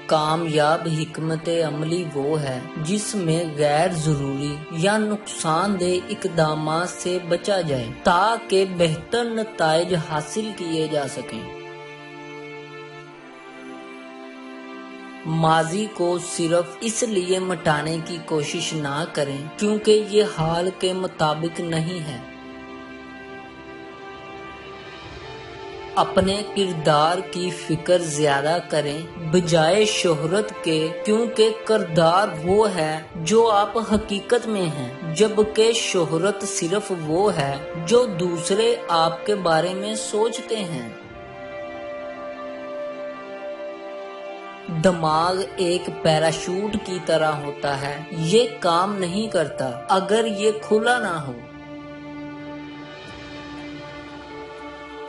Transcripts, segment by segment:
کامیاب حکمت عملی وہ ہے جس میں غیر ضروری یا نقصان دہ اقدامات سے بچا جائے تاکہ بہتر نتائج حاصل کیے جا سکیں۔ ماضی کو صرف اس لیے مٹانے کی کوشش نہ کریں کیونکہ یہ حال کے مطابق نہیں ہے۔ اپنے کردار کی فکر زیادہ کریں بجائے شہرت کے، کیونکہ کردار وہ ہے جو آپ حقیقت میں ہیں، جبکہ شہرت صرف وہ ہے جو دوسرے آپ کے بارے میں سوچتے ہیں۔ دماغ ایک پیراشوٹ کی طرح ہوتا ہے، یہ کام نہیں کرتا اگر یہ کھلا نہ ہو۔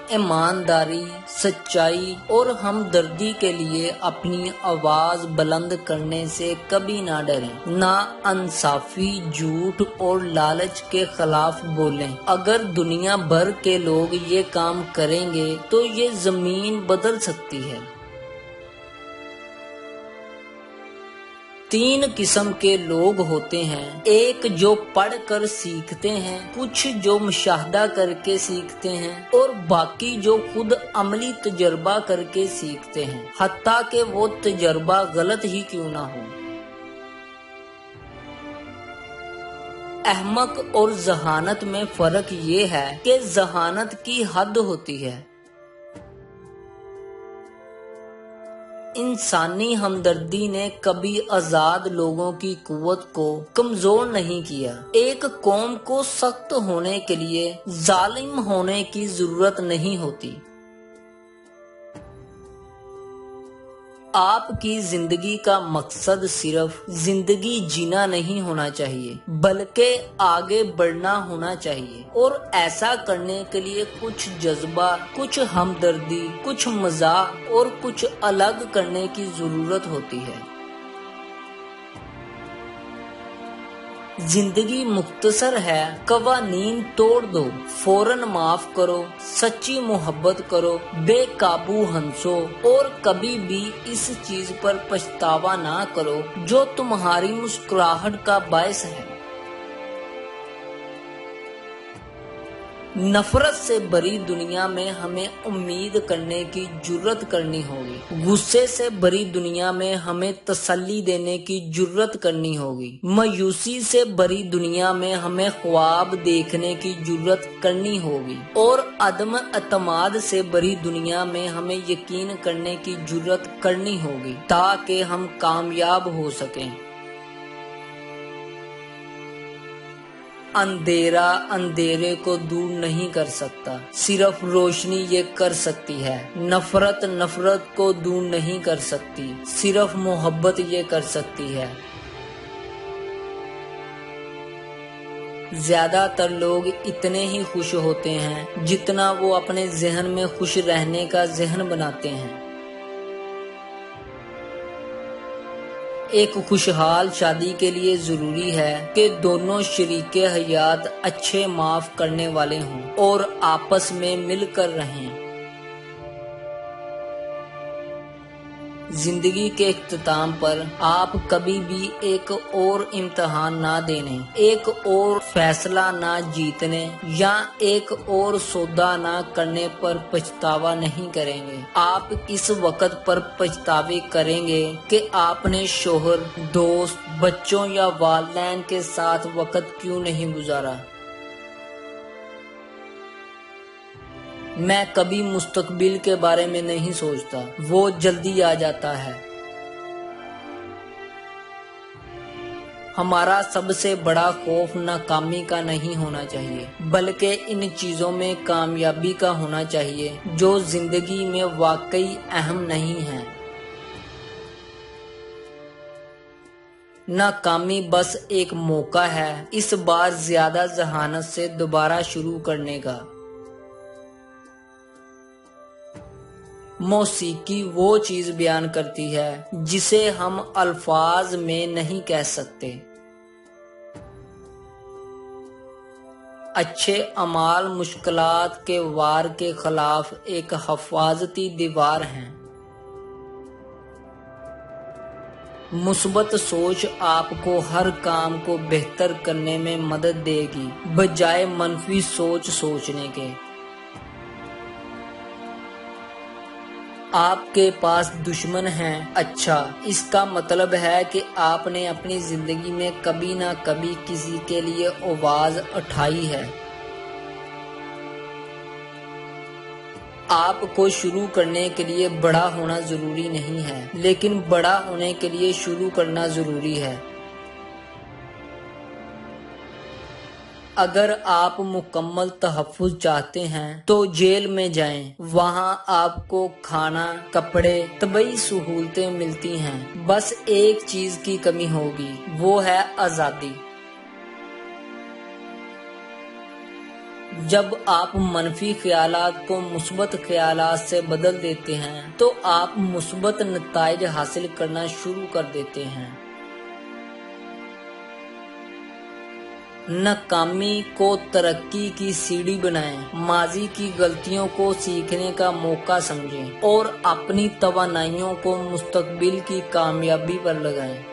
ایمانداری، سچائی اور ہمدردی کے لیے اپنی آواز بلند کرنے سے کبھی نہ ڈریں۔ نا انصافی، جھوٹ اور لالچ کے خلاف بولیں۔ اگر دنیا بھر کے لوگ یہ کام کریں گے تو یہ زمین بدل سکتی ہے۔ 3 قسم کے لوگ ہوتے ہیں، ایک جو پڑھ کر سیکھتے ہیں، کچھ جو مشاہدہ کر کے سیکھتے ہیں، اور باقی جو خود عملی تجربہ کر کے سیکھتے ہیں، حتیٰ کہ وہ تجربہ غلط ہی کیوں نہ ہو۔ احمق اور ذہانت میں فرق یہ ہے کہ ذہانت کی حد ہوتی ہے۔ انسانی ہمدردی نے کبھی آزاد لوگوں کی قوت کو کمزور نہیں کیا۔ ایک قوم کو سخت ہونے کے لیے ظالم ہونے کی ضرورت نہیں ہوتی۔ آپ کی زندگی کا مقصد صرف زندگی جینا نہیں ہونا چاہیے بلکہ آگے بڑھنا ہونا چاہیے، اور ایسا کرنے کے لیے کچھ جذبہ، کچھ ہمدردی، کچھ مزاح اور کچھ الگ کرنے کی ضرورت ہوتی ہے۔ زندگی مختصر ہے، قوانین توڑ دو، فوراً معاف کرو، سچی محبت کرو، بے قابو ہنسو، اور کبھی بھی اس چیز پر پچھتاوا نہ کرو جو تمہاری مسکراہٹ کا باعث ہے۔ نفرت سے بھری دنیا میں ہمیں امید کرنے کی جرات کرنی ہوگی، غصے سے بھری دنیا میں ہمیں تسلی دینے کی جرات کرنی ہوگی، مایوسی سے بھری دنیا میں ہمیں خواب دیکھنے کی جرات کرنی ہوگی، اور عدم اعتماد سے بھری دنیا میں ہمیں یقین کرنے کی جرات کرنی ہوگی تاکہ ہم کامیاب ہو سکیں۔ اندھیرا اندھیرے کو دور نہیں کر سکتا، صرف روشنی یہ کر سکتی ہے۔ نفرت نفرت کو دور نہیں کر سکتی، صرف محبت یہ کر سکتی ہے۔ زیادہ تر لوگ اتنے ہی خوش ہوتے ہیں جتنا وہ اپنے ذہن میں خوش رہنے کا ذہن بناتے ہیں۔ ایک خوشحال شادی کے لیے ضروری ہے کہ دونوں شریک حیات اچھے معاف کرنے والے ہوں اور آپس میں مل کر رہیں۔ زندگی کے اختتام پر آپ کبھی بھی ایک اور امتحان نہ دینے، ایک اور فیصلہ نہ جیتنے یا ایک اور سودا نہ کرنے پر پچھتاوا نہیں کریں گے۔ آپ اس وقت پر پچھتاوے کریں گے کہ آپ نے شوہر، دوست، بچوں یا والدین کے ساتھ وقت کیوں نہیں گزارا۔ میں کبھی مستقبل کے بارے میں نہیں سوچتا، وہ جلدی آ جاتا ہے۔ ہمارا سب سے بڑا خوف ناکامی کا نہیں ہونا چاہیے بلکہ ان چیزوں میں کامیابی کا ہونا چاہیے جو زندگی میں واقعی اہم نہیں ہیں۔ ناکامی بس ایک موقع ہے، اس بار زیادہ ذہانت سے دوبارہ شروع کرنے کا۔ موسیقی وہ چیز بیان کرتی ہے جسے ہم الفاظ میں نہیں کہہ سکتے۔ اچھے اعمال مشکلات کے وار کے خلاف ایک حفاظتی دیوار ہیں۔ مثبت سوچ آپ کو ہر کام کو بہتر کرنے میں مدد دے گی بجائے منفی سوچ سوچنے کے۔ آپ کے پاس دشمن ہیں، اچھا، اس کا مطلب ہے کہ آپ نے اپنی زندگی میں کبھی نہ کبھی کسی کے لیے آواز اٹھائی ہے۔ آپ کو شروع کرنے کے لیے بڑا ہونا ضروری نہیں ہے، لیکن بڑا ہونے کے لیے شروع کرنا ضروری ہے۔ اگر آپ مکمل تحفظ چاہتے ہیں تو جیل میں جائیں، وہاں آپ کو کھانا، کپڑے، طبی سہولتیں ملتی ہیں، بس ایک چیز کی کمی ہوگی، وہ ہے آزادی۔ جب آپ منفی خیالات کو مثبت خیالات سے بدل دیتے ہیں تو آپ مثبت نتائج حاصل کرنا شروع کر دیتے ہیں۔ ناکامی کو ترقی کی سیڑھی بنائیں، ماضی کی غلطیوں کو سیکھنے کا موقع سمجھیں اور اپنی توانائیوں کو مستقبل کی کامیابی پر لگائیں۔